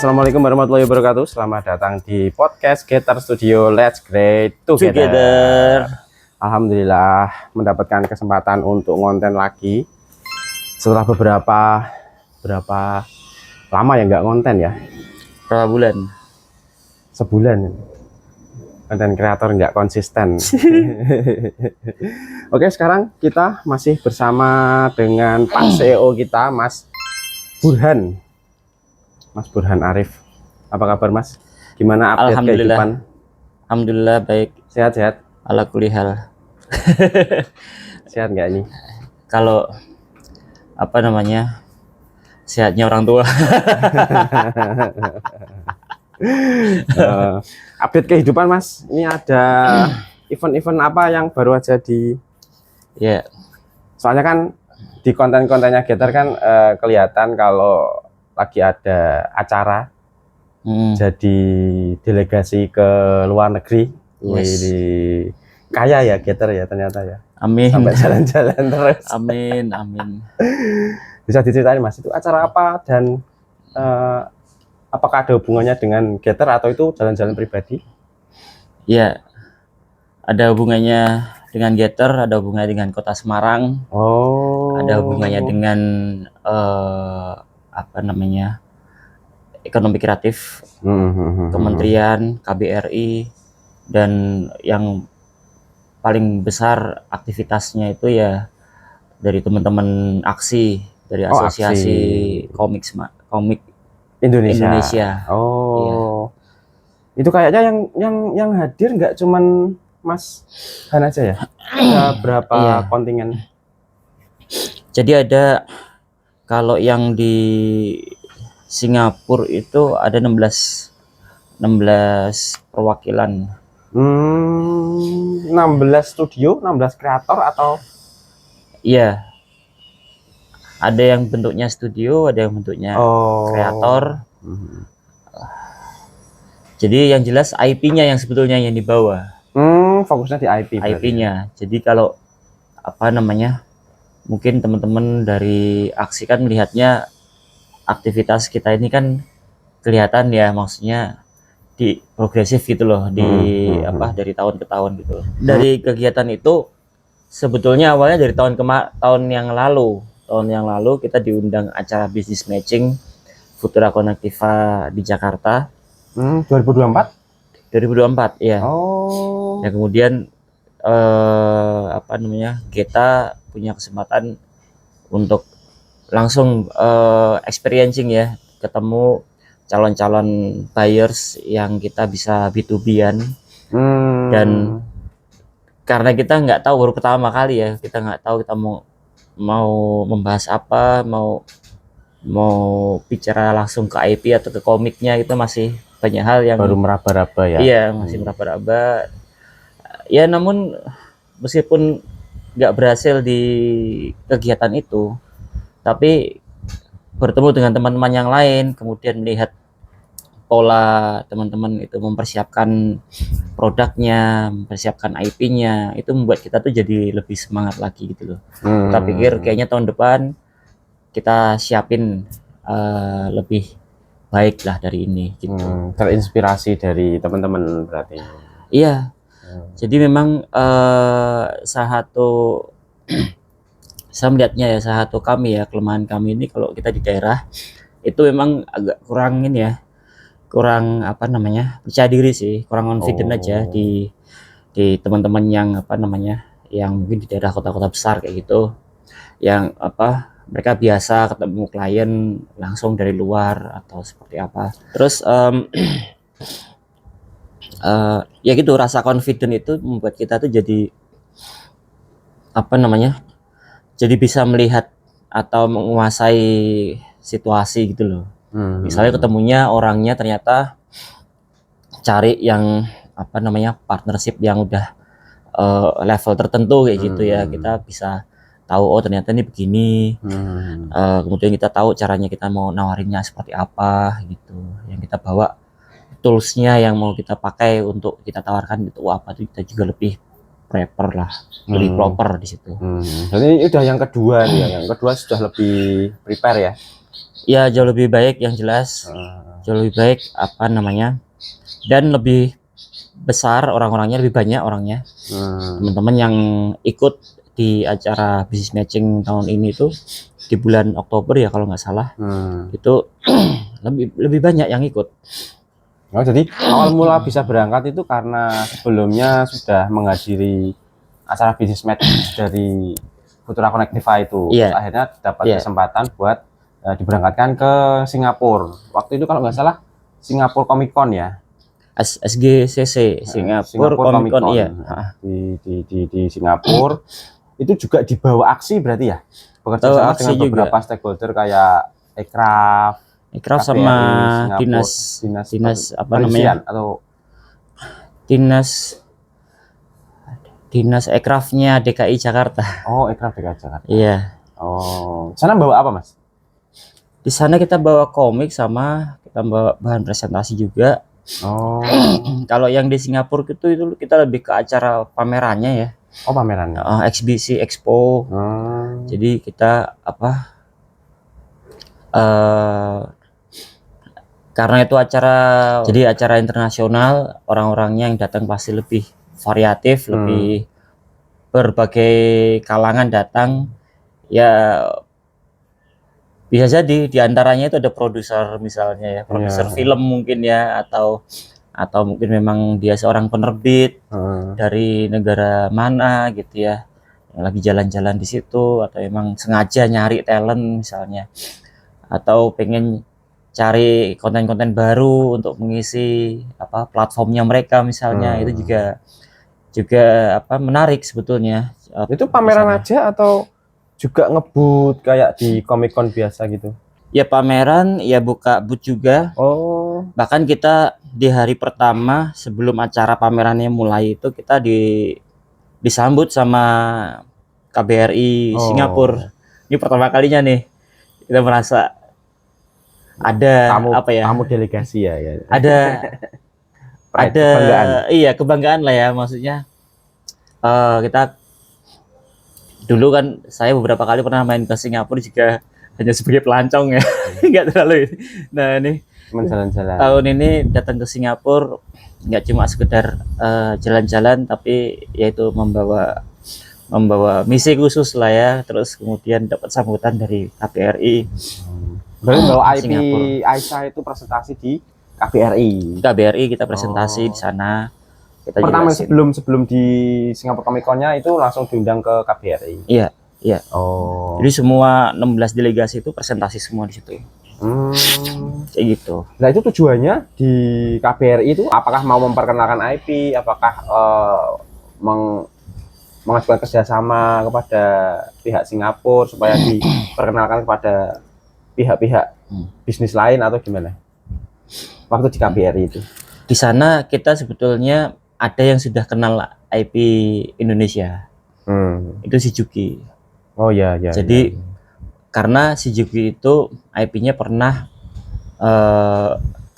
Assalamualaikum warahmatullahi wabarakatuh. Selamat datang di podcast Getter Studio. Let's Great Together. Alhamdulillah mendapatkan kesempatan untuk ngonten lagi setelah berapa lama ya nggak ngonten ya? Berapa bulan? Sebulan. Konten kreator nggak konsisten. Oke, sekarang kita masih bersama dengan Pak CEO kita, Mas Burhan. Mas Burhan Arif. Apa kabar, Mas? Gimana update Alhamdulillah. kehidupan? Alhamdulillah baik. Sehat-sehat? Ala kulli hal. Sehat nggak ini? Kalau sehatnya orang tua. Update kehidupan, Mas. Ini ada event-event apa yang baru aja di... Ya, Soalnya kan di konten-kontennya Getter kan kelihatan kalau lagi ada acara jadi delegasi ke luar negeri. Yes. Wih, kaya ya Getter ya ternyata ya. amin. Sampai jalan-jalan terus. Amin. Bisa diceritain, Mas, itu acara apa dan apakah ada hubungannya dengan Getter atau itu jalan-jalan pribadi? Ya, ada hubungannya dengan Getter, ada hubungannya dengan Kota Semarang. Oh. Ada hubungannya dengan ekonomi kreatif, Kementerian, KBRI, dan yang paling besar aktivitasnya itu ya dari teman-teman aksi dari asosiasi komik Indonesia. Oh. Iya. Itu kayaknya yang hadir nggak cuman Mas Han aja ya? Ada berapa Iya. kontingen? Jadi ada, kalau yang di Singapura itu ada 16 perwakilan. 16 studio, 16 kreator atau? Iya. Ada yang bentuknya studio, ada yang bentuknya kreator. Jadi yang jelas IP-nya yang sebetulnya yang dibawa. Fokusnya di IP. IP-nya. Jadi kalau mungkin teman-teman dari aksi kan melihatnya aktivitas kita ini kan kelihatan ya, maksudnya di progresif gitu loh, dari tahun ke tahun gitu loh. Dari kegiatan itu sebetulnya awalnya dari tahun yang lalu kita diundang acara business matching Futura Connectiva di Jakarta. 2024 ya. Ya kemudian kita punya kesempatan untuk langsung experiencing ya, ketemu calon-calon buyers yang kita bisa B2B-an. Dan karena kita nggak tahu, baru pertama kali ya, kita nggak tahu kita mau membahas apa, mau bicara langsung ke IP atau ke komiknya, itu masih banyak hal yang baru meraba-raba ya. Iya, masih meraba-raba. Ya namun meskipun nggak berhasil di kegiatan itu, tapi bertemu dengan teman-teman yang lain, kemudian melihat pola teman-teman itu mempersiapkan produknya, mempersiapkan IP-nya, itu membuat kita tuh jadi lebih semangat lagi gitu loh. Kita pikir kayaknya tahun depan kita siapin lebih baik lah dari ini gitu. Terinspirasi dari teman-teman berarti. Iya. Jadi memang salah satu kami ya, kelemahan kami ini kalau kita di daerah itu memang agak kurang percaya diri sih, kurang confident aja di teman-teman yang yang mungkin di daerah kota-kota besar kayak gitu, yang mereka biasa ketemu klien langsung dari luar atau seperti apa. Terus ya gitu, rasa confident itu membuat kita tuh jadi jadi bisa melihat atau menguasai situasi gitu loh. Misalnya ketemunya orangnya ternyata cari yang partnership yang udah level tertentu kayak gitu ya, kita bisa tahu oh ternyata ini begini. Kemudian kita tahu caranya kita mau nawarinnya seperti apa gitu, yang kita bawa toolsnya yang mau kita pakai untuk kita tawarkan itu apa tuh, kita juga lebih prepare lah, lebih proper di situ. Jadi ini udah yang kedua nih, yang kedua sudah lebih prepare ya? Ya jauh lebih baik yang jelas. jauh lebih baik apa namanya, dan lebih besar orang-orangnya, lebih banyak orangnya. Teman-teman yang ikut di acara business matching tahun ini itu di bulan Oktober ya kalau nggak salah, itu lebih banyak yang ikut. Oh, jadi awal mula bisa berangkat itu karena sebelumnya sudah menghadiri acara business match dari Futura Connectiva itu. Terus akhirnya dapat kesempatan buat diberangkatkan ke Singapura. Waktu itu kalau nggak salah Singapura Comic Con ya. SGCC Singapura Comic Con, iya. Di Singapura itu juga dibawa aksi berarti ya. Bekerja sama dengan beberapa stakeholder kayak Ekraf sama dinas apa namanya, atau dinas Ekrafnya DKI Jakarta. Oh, Ekraf DKI Jakarta. Iya. Oh, sana bawa apa, Mas? Di sana kita bawa komik sama kita bawa bahan presentasi juga. Oh. Kalau yang di Singapura itu kita lebih ke acara pamerannya ya. Oh, pamerannya. Eksibisi, expo. Jadi kita apa? Karena itu jadi acara internasional, orang-orangnya yang datang pasti lebih variatif, lebih berbagai kalangan datang. Ya bisa jadi diantaranya itu ada produser misalnya ya, produser film mungkin ya, atau mungkin memang dia seorang penerbit dari negara mana gitu ya, yang lagi jalan-jalan di situ, atau emang sengaja nyari talent misalnya, atau pengen cari konten-konten baru untuk mengisi apa platformnya mereka misalnya. Itu juga apa menarik sebetulnya. Itu pameran aja atau juga ngebut kayak di Comic Con biasa gitu? Ya pameran, ya buka booth juga. Oh. Bahkan kita di hari pertama sebelum acara pamerannya mulai itu kita disambut sama KBRI Singapura. Ini pertama kalinya nih kita merasa ada tamu delegasi ya. Ada kebanggaan. Iya, kebanggaan lah ya, maksudnya kita dulu kan saya beberapa kali pernah main ke Singapura juga hanya sebagai pelancong ya. Nggak terlalu. Nah ini jalan-jalan. Tahun ini datang ke Singapura nggak cuma sekedar jalan-jalan, tapi yaitu membawa misi khusus lah ya. Terus kemudian dapat sambutan dari KBRI. Berarti bawa IP Aisyah itu presentasi di KBRI. Kita presentasi di sana. Kita pertama sebelum di Singapura Comic Con-nya itu langsung diundang ke KBRI. Iya. Oh. Jadi semua 16 delegasi itu presentasi semua di situ. Kayak gitu. Nah itu tujuannya di KBRI itu apakah mau memperkenalkan IP, apakah mengajukan kerjasama kepada pihak Singapura supaya diperkenalkan kepada pihak-pihak bisnis lain atau gimana? Waktu di KBRI itu. Di sana kita sebetulnya ada yang sudah kenal IP Indonesia. Itu si Juki. Oh ya. Jadi karena si Juki itu IP-nya pernah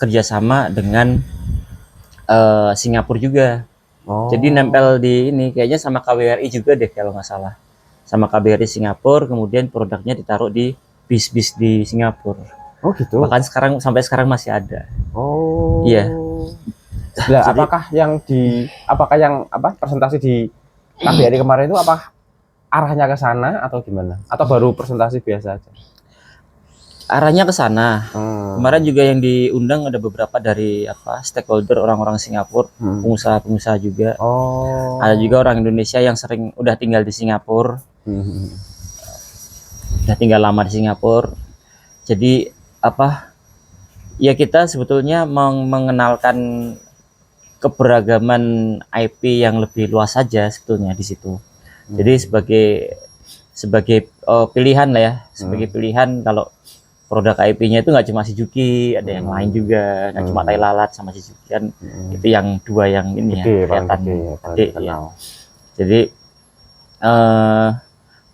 kerjasama dengan Singapura juga. Jadi nempel di ini kayaknya sama KBRI juga deh kalau nggak salah. Sama KBRI Singapura, kemudian produknya ditaruh di bis-bis di Singapura. Oh gitu. Bahkan sampai sekarang masih ada. Oh. Iya. Nah, apakah yang presentasi di KBRI kemarin itu arahnya ke sana atau gimana? Atau baru presentasi biasa aja? Arahnya ke sana. Kemarin juga yang diundang ada beberapa dari stakeholder orang-orang Singapura, pengusaha-pengusaha juga. Ada juga orang Indonesia yang udah tinggal di Singapura. Udah tinggal lama di Singapura. Jadi ya kita sebetulnya mengenalkan keberagaman IP yang lebih luas saja sebetulnya di situ. Jadi sebagai pilihan lah ya, sebagai pilihan kalau produk IP-nya itu nggak cuma si Juki, ada yang lain juga, nggak cuma tai lalat sama si Juki kan. Itu yang dua yang ini ya kelihatan gede ya. Jadi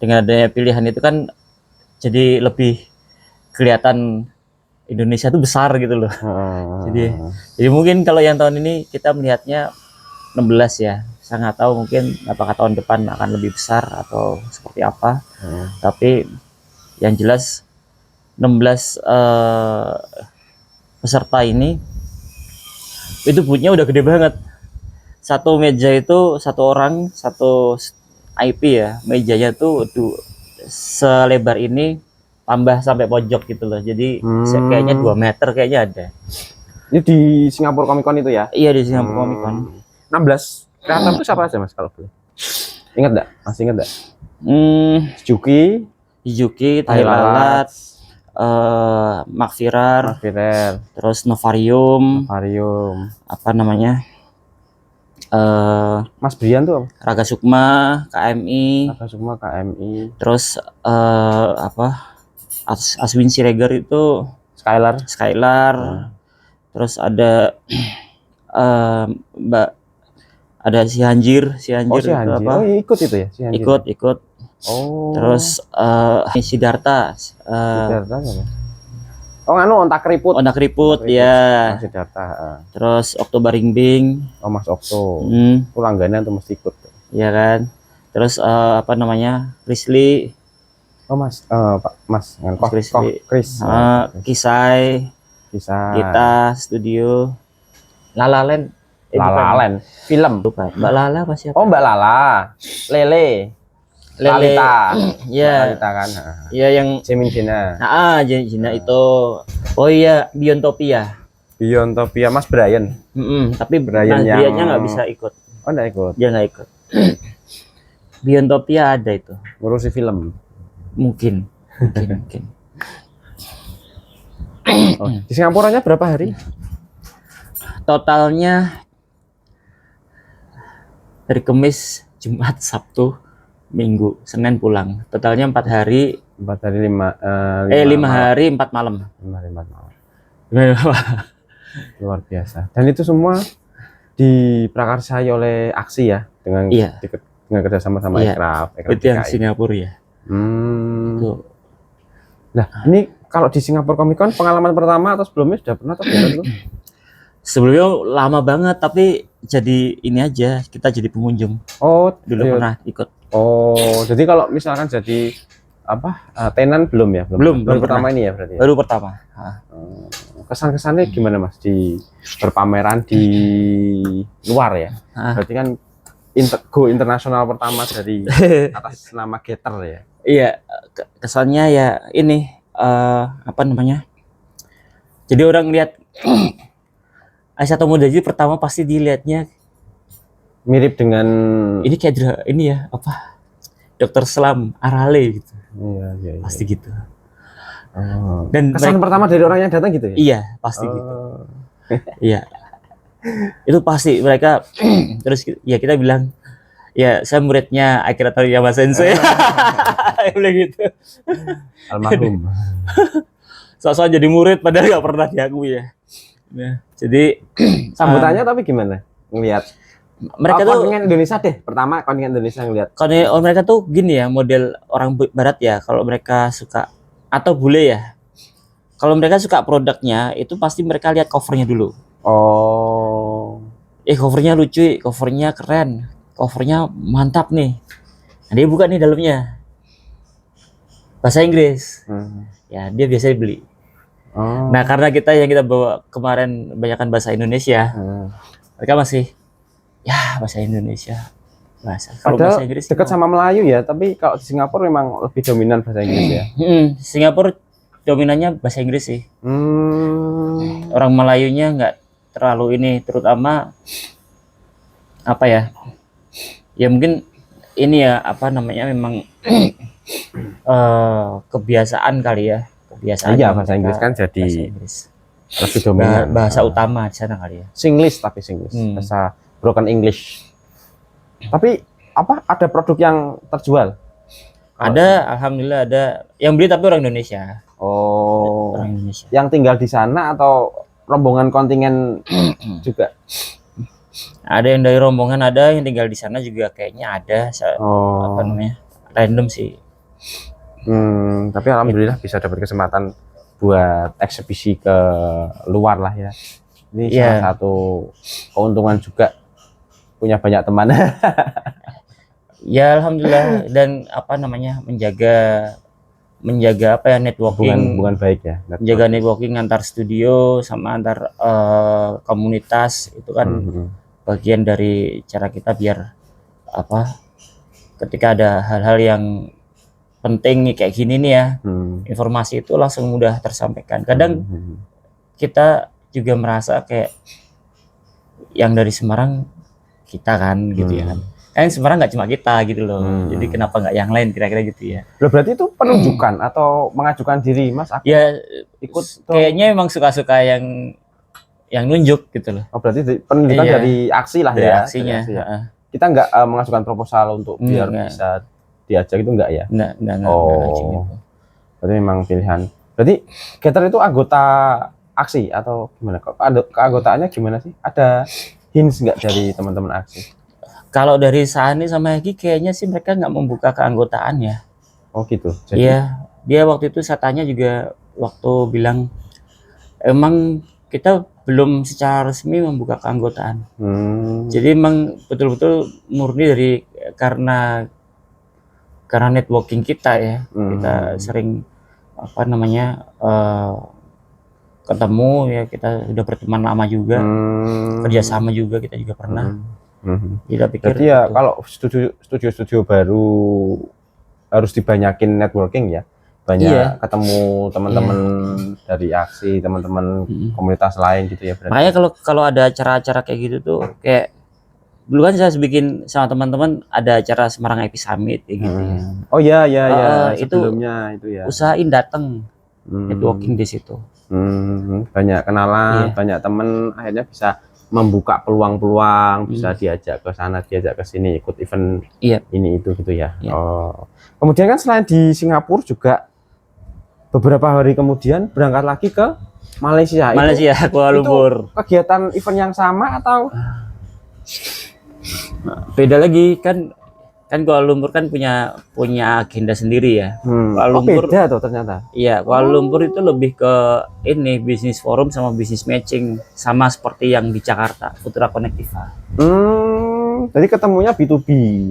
dengan adanya pilihan itu kan jadi lebih kelihatan Indonesia itu besar gitu loh. Jadi mungkin kalau yang tahun ini kita melihatnya 16 ya. Saya nggak tahu mungkin apakah tahun depan akan lebih besar atau seperti apa. Tapi yang jelas 16 peserta ini itu boothnya udah gede banget. Satu meja itu satu orang satu IP ya, mejanya tuh selebar ini tambah sampai pojok gitu loh. Jadi kayaknya 2 meter kayaknya ada. Ini di Singapura Comic Con itu ya? Iya, di Singapura Comic Con. 16 kreator itu siapa aja Mas kalau boleh? Ingat enggak? Masih ingat enggak? Juki, Tai Lalat, Mark Firar, terus Novarium, apa namanya? Mas Brian tuh apa? Raga Sukma, KMI. Terus apa? Aswin Siregar itu Skylar. Terus ada Mbak, ada si Hanjir itu apa? Oh, ikut itu ya, si Hanjir. Ikut. Oh. Terus Siddhartha. Siddhartha apa? Oh, Ontak Keriput ya. Siddhartha. Terus Oktober Ringbing. Oh, Mas Okto. Itu langganan tuh mesti ikut. Iya kan? Terus apa namanya? Krisli. Oh, Mas Chris. Kisai. Kita studio. Lalaland. Film. Bukan. Mbak Lala apa siapa? Oh, Mbak Lala. Lele. Lalita. Iya. Lalita kan. Iya, yang Jemin Jina. Jina itu. Oh iya, Biontopia Mas Brian. Tapi Briannya nggak bisa ikut. Oh, nggak ikut. Dia nggak ikut. Biontopia ada itu. Ngurusi film. Mungkin. Oh, di Singapuranya berapa hari? Totalnya dari Kamis, Jumat, Sabtu, Minggu, Senin pulang. Totalnya 4 hari. 5 hari 4 malam. 5 malam. Luar biasa. Dan itu semua diprakarsai oleh Aksi ya, dengan kerjasama sama Ekraf. Itu yang Singapura ya. Itu. Nah, ini kalau di Singapura Comic Con pengalaman pertama atau sebelumnya sudah pernah atau belum? Sebelumnya lama banget, tapi jadi ini aja, kita jadi pengunjung. Oh, dulu pernah ikut. Oh, jadi kalau misalkan jadi tenan belum ya? Belum pertama ini ya berarti. Baru pertama. Kesan-kesannya gimana Mas di berpameran di luar ya? Berarti kan go internasional pertama dari atas nama Getter ya. Iya, kesannya ya ini apa namanya? Jadi orang lihat Aisyah Tomodachi pertama pasti dilihatnya mirip dengan ini kayak ini ya apa? Dr. Slump Arale gitu. Iya. Pasti gitu. Dan kesan pertama dari orang yang datang gitu ya? Iya, pasti gitu. Iya. Itu pasti mereka terus ya kita bilang ya saya muridnya Akira Toriyama Sensei. Bilang gitu. Almarhum. Soal jadi murid padahal nggak pernah diakui ya. Nah, jadi sambutannya tapi gimana? Ngelihat mereka tuh kontingen Indonesia deh. Pertama kontingen Indonesia ngelihat. Mereka tuh gini ya, model orang barat ya. Kalau mereka suka atau bule ya. Kalau mereka suka produknya itu pasti mereka lihat covernya dulu. Oh. Covernya lucu, covernya keren, covernya mantap nih. Nah, dia buka nih dalamnya. Bahasa Inggris. Ya, dia biasanya beli. Oh. Nah, karena yang kita bawa kemarin banyakkan bahasa Indonesia. Mereka masih bahasa Indonesia. Kalau bahasa Inggris dekat sama Melayu ya, tapi kalau di Singapura memang lebih dominan bahasa Inggris ya. Singapura dominannya bahasa Inggris sih. Orang Melayunya nggak terlalu ini, terutama apa ya? Ya mungkin ini ya apa namanya memang kebiasaan kali ya. Iya, bahasa Inggris kan jadi lebih dominan. Bahasa utama di sana kali ya. Singlish. Bahasa broken English. Tapi ada produk yang terjual? Ada, alhamdulillah ada. Yang beli tapi orang Indonesia. Oh. Orang Indonesia. Yang tinggal di sana atau rombongan kontingen juga? Ada yang dari rombongan, ada yang tinggal di sana juga kayaknya ada. Apa namanya? Random sih. Tapi alhamdulillah bisa dapat kesempatan buat eksebisi ke luar lah ya. Ini salah satu keuntungan juga, punya banyak teman. Ya alhamdulillah, dan apa namanya menjaga menjaga apa ya, networking, hubungan baik ya. menjaga networking antar studio sama antar komunitas itu kan bagian dari cara kita biar apa, ketika ada hal-hal yang penting nih kayak gini nih ya, informasi itu langsung mudah tersampaikan. Kadang kita juga merasa kayak yang dari Semarang kita kan gitu ya kan. Semarang nggak cuma kita gitu loh. Jadi kenapa nggak yang lain kira-kira gitu ya. Loh, berarti itu penunjukan atau mengajukan diri Mas? Ya ikut kayaknya emang suka-suka yang nunjuk gitu loh. Oh, berarti penunjukan dari aksi lah dari ya. Aksinya. Dari aksi ya. Kita nggak mengajukan proposal untuk biar bisa diajak itu enggak ya? Enggak. Oh, berarti memang pilihan. Berarti Gator itu anggota aksi atau gimana? Keanggotaannya gimana sih? Ada hints nggak dari teman-teman aksi? Kalau dari Sani sama Hegi kayaknya sih mereka nggak membuka keanggotaannya. Oh gitu. Iya, dia waktu itu saya tanya juga waktu bilang emang kita belum secara resmi membuka keanggotaan. Jadi emang betul-betul murni dari karena networking kita ya. Kita sering apa namanya ketemu ya, kita udah berteman lama juga, kerjasama juga kita juga pernah. Kita pikir berarti ya kalau studio baru harus dibanyakin networking ya, banyak ketemu teman-teman dari aksi, teman-teman komunitas lain gitu ya. Berarti. Makanya kalau ada acara-acara kayak gitu tuh, kayak dulu kan saya bikin sama teman-teman ada acara Semarang IP Summit kayak gitu ya. Oh ya sebelumnya itu ya. Usahain datang networking di situ. Banyak kenalan, banyak teman, akhirnya bisa membuka peluang-peluang, bisa diajak ke sana, diajak ke sini, ikut event ini itu gitu ya. Oh. Kemudian kan selain di Singapura juga beberapa hari kemudian berangkat lagi ke Malaysia. Kuala Lumpur. Itu kegiatan event yang sama atau beda lagi kan Kuala Lumpur kan punya agenda sendiri ya. Kuala Lumpur beda tuh ternyata. Iya, Kuala Lumpur itu lebih ke ini bisnis forum sama bisnis matching, sama seperti yang di Jakarta, Putra Connectiva. Jadi ketemunya B2B,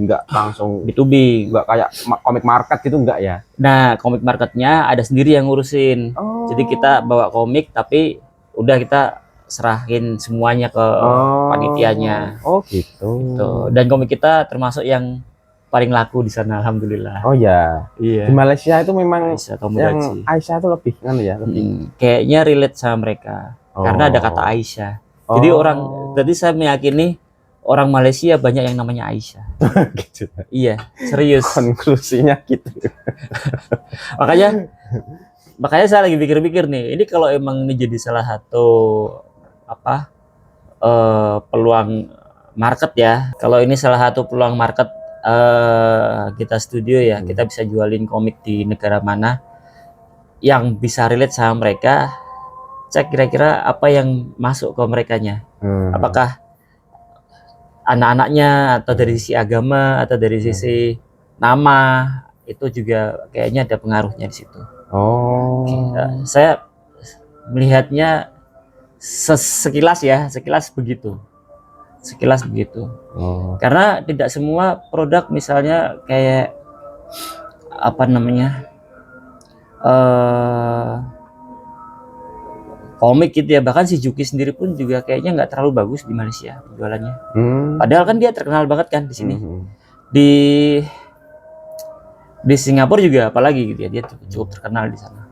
enggak langsung B2B, enggak kayak komik market gitu enggak ya? Nah, komik marketnya ada sendiri yang ngurusin. Jadi kita bawa komik tapi udah kita serahin semuanya ke panitianya. Oh gitu. Dan komik kita termasuk yang paling laku di sana, alhamdulillah. Oh ya, iya. Di Malaysia itu memang yang Aisyah itu lebih kan ya, lebih. Kayaknya relate sama mereka, karena ada kata Aisyah. Jadi jadi saya meyakini orang Malaysia banyak yang namanya Aisyah. Gitu. Iya, serius. Konklusinya gitu. makanya saya lagi pikir-pikir nih, ini kalau emang ini jadi salah satu peluang market ya. Kalau ini salah satu peluang market kita studio ya, kita bisa jualin komik di negara mana yang bisa relate sama mereka. Cek kira-kira apa yang masuk ke merekanya. Apakah anak-anaknya, atau dari sisi agama, atau dari sisi nama, itu juga kayaknya ada pengaruhnya di situ. Saya melihatnya sekilas begitu. Karena tidak semua produk, misalnya kayak komik gitu ya, bahkan si Juki sendiri pun juga kayaknya nggak terlalu bagus di Malaysia penjualannya. Padahal kan dia terkenal banget kan di sini. Di Singapura juga apalagi gitu ya, dia cukup terkenal di sana.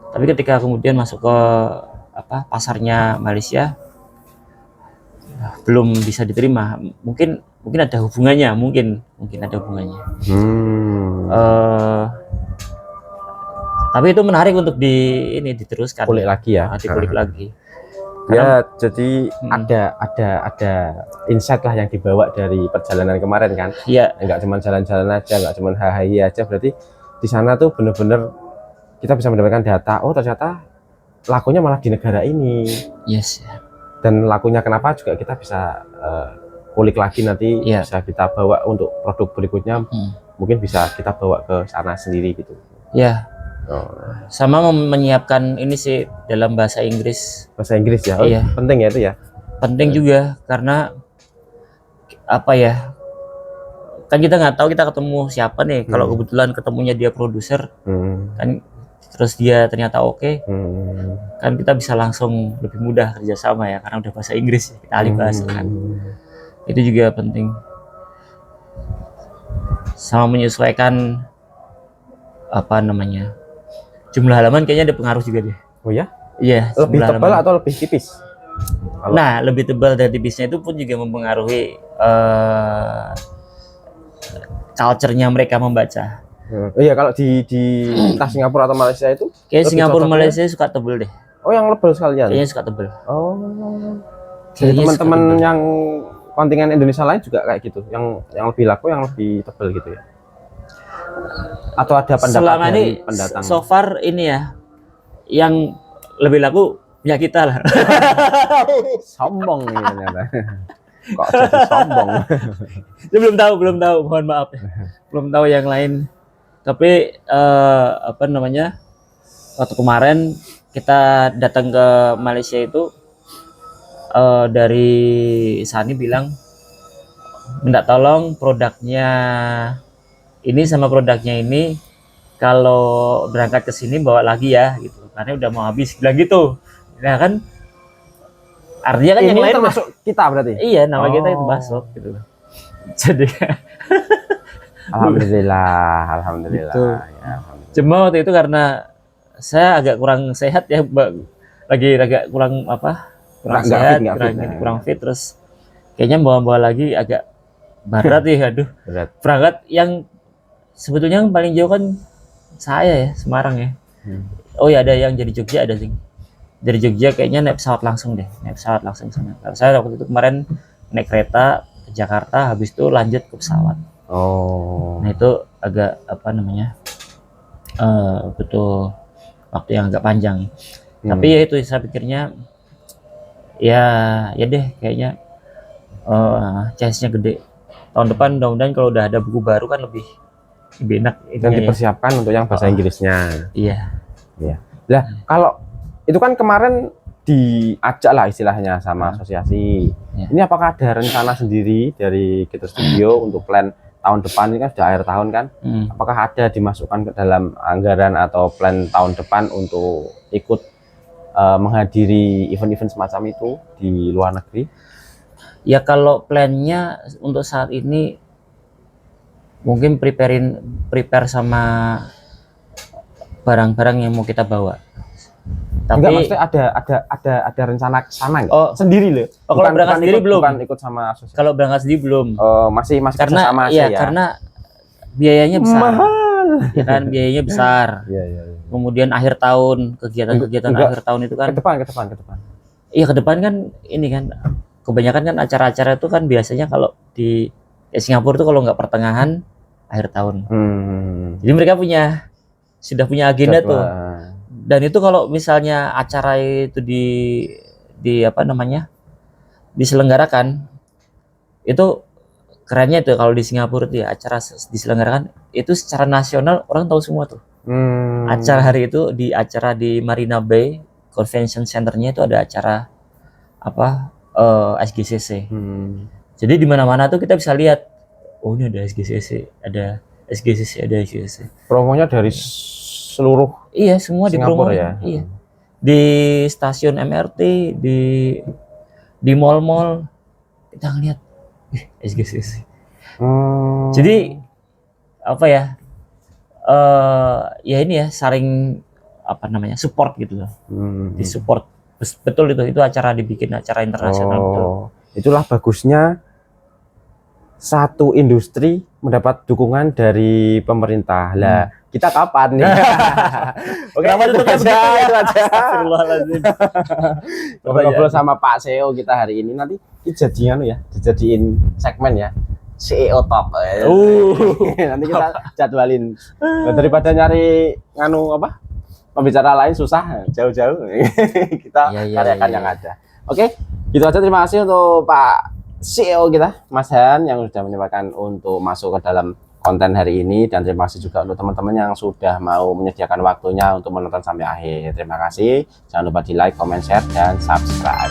Tapi ketika kemudian masuk ke pasarnya Malaysia, belum bisa diterima. Mungkin ada hubungannya, mungkin ada hubungannya. Tapi itu menarik untuk diteruskan. Kulik lagi ya. Dikulik lagi. Ya, jadi ada insight lah yang dibawa dari perjalanan kemarin kan. Iya. Enggak cuma jalan-jalan aja, enggak cuma hahaha aja. Berarti di sana tuh bener-bener kita bisa mendapatkan data. Oh, ternyata lakunya malah di negara ini. Yes. Dan lakunya kenapa juga kita bisa kulik lagi nanti, bisa kita bawa untuk produk berikutnya. Mungkin bisa kita bawa ke sana sendiri gitu. Ya. Sama menyiapkan ini sih dalam bahasa Inggris. Bahasa Inggris ya. Penting ya itu ya. Penting juga karena kan kita nggak tahu kita ketemu siapa nih. Kalau kebetulan ketemunya dia produser, kan terus dia ternyata oke, kan kita bisa langsung lebih mudah kerjasama ya, karena udah bahasa Inggris kita alih bahasa kan. Itu juga penting. Sama menyesuaikan apa namanya, jumlah halaman kayaknya ada pengaruh juga deh. Oh ya? Iya. Lebih tebal atau lebih tipis? Nah, lebih tebal dan tipisnya itu pun juga mempengaruhi culture-nya mereka membaca. Iya, kalau di entah Singapura atau Malaysia itu? Kayak Singapura Malaysia suka tebel deh. Oh, yang lebel sekalian? Kayaknya suka tebel. Oh. Jadi teman-teman yang kontingen Indonesia lain juga kayak gitu, yang lebih laku, yang lebih tebel gitu ya? Atau ada pendapat selama dari ini pendatang? so far ini ya, yang lebih laku punya kita lah. Sombong nih ternyata. Kok jadi sombong? belum tahu, mohon maaf ya. Belum tahu yang lain. Tapi apa namanya, waktu kemarin kita datang ke Malaysia itu, dari Sani bilang minta tolong produknya ini sama produknya ini kalau berangkat ke sini bawa lagi ya gitu, karena udah mau habis, bilang gitu. Nah kan artinya kan ini yang lain termasuk kita berarti? Iya, nama kita itu masuk gitu loh. Jadi alhamdulillah gitu. Ya, alhamdulillah. Cuma waktu itu karena saya agak kurang sehat ya, lagi agak kurang apa, kurang sehat, kurang fit, terus kayaknya bawa lagi agak berat ya. Aduh, berangkat yang sebetulnya yang paling jauh kan saya ya, Semarang ya. Oh ya, ada yang dari Jogja, ada sih dari Jogja, kayaknya naik pesawat langsung sana. Kalau saya waktu itu kemarin naik kereta ke Jakarta, habis itu lanjut ke pesawat. Oh. Nah itu agak apa namanya, butuh waktu yang agak panjang. Tapi ya itu saya pikirnya ya deh kayaknya chance-nya gede. Tahun depan mudah-mudahan kalau udah ada buku baru kan lebih enak. Dan dipersiapkan untuk yang bahasa Inggrisnya. Iya. Lah kalau itu kan kemarin diajak lah istilahnya sama asosiasi. Ini apakah ada rencana sendiri dari Gator Studio untuk plan tahun depan? Ini kan sudah akhir tahun kan? Apakah ada dimasukkan ke dalam anggaran atau plan tahun depan untuk ikut menghadiri event-event semacam itu di luar negeri? Ya kalau plannya untuk saat ini mungkin prepare sama barang-barang yang mau kita bawa. Tapi enggak, maksudnya ada rencana ke sana enggak? Oh, sendiri loh. Kalau berangkat sendiri belum. Bukan ikut sama asosiasi. Kalau berangkat sendiri belum. Masih karena sama ya, karena biayanya besar. Mahal. Ya kan, biayanya besar. Iya. Kemudian akhir tahun, kegiatan akhir tahun itu kan. Ke depan. Iya, ke depan kan ini kan kebanyakan kan acara-acara itu kan biasanya kalau di Singapura itu kalau nggak pertengahan akhir tahun. Jadi mereka sudah punya agenda tuh. Dan itu kalau misalnya acara itu di apa namanya, diselenggarakan, itu kerennya tuh kalau di Singapura tuh ya, acara diselenggarakan itu secara nasional, orang tahu semua tuh. Acara hari itu di Marina Bay Convention Centernya itu ada acara apa, SGCC. Jadi di mana-mana tuh kita bisa lihat, oh ini ada SGCC, ada SGCC. Promonya dari seluruh semua Singapura di promo ya. Iya. Di stasiun MRT, di mall-mall kita ngeliat SGCC. Jadi apa ya? Ya ini ya, saling apa namanya, support gitu loh. Disupport. Betul itu acara dibikin acara internasional. Betul. Itulah bagusnya satu industri mendapat dukungan dari pemerintah. Lah, kita kapan nih? Oke, itu aja. Ngobrol sama Pak CEO kita hari ini, nanti dijadiin segmen ya. CEO Talk. Nanti kita jadwalin. Daripada nyari pembicara lain susah, jauh-jauh. Kita karyakan yang ada. Oke, gitu aja. Terima kasih untuk Pak CEO kita, Mas Han, yang sudah menyempatkan untuk masuk ke dalam konten hari ini, dan terima kasih juga untuk teman-teman yang sudah mau menyediakan waktunya untuk menonton sampai akhir. Terima kasih. Jangan lupa di like, comment, share, dan subscribe.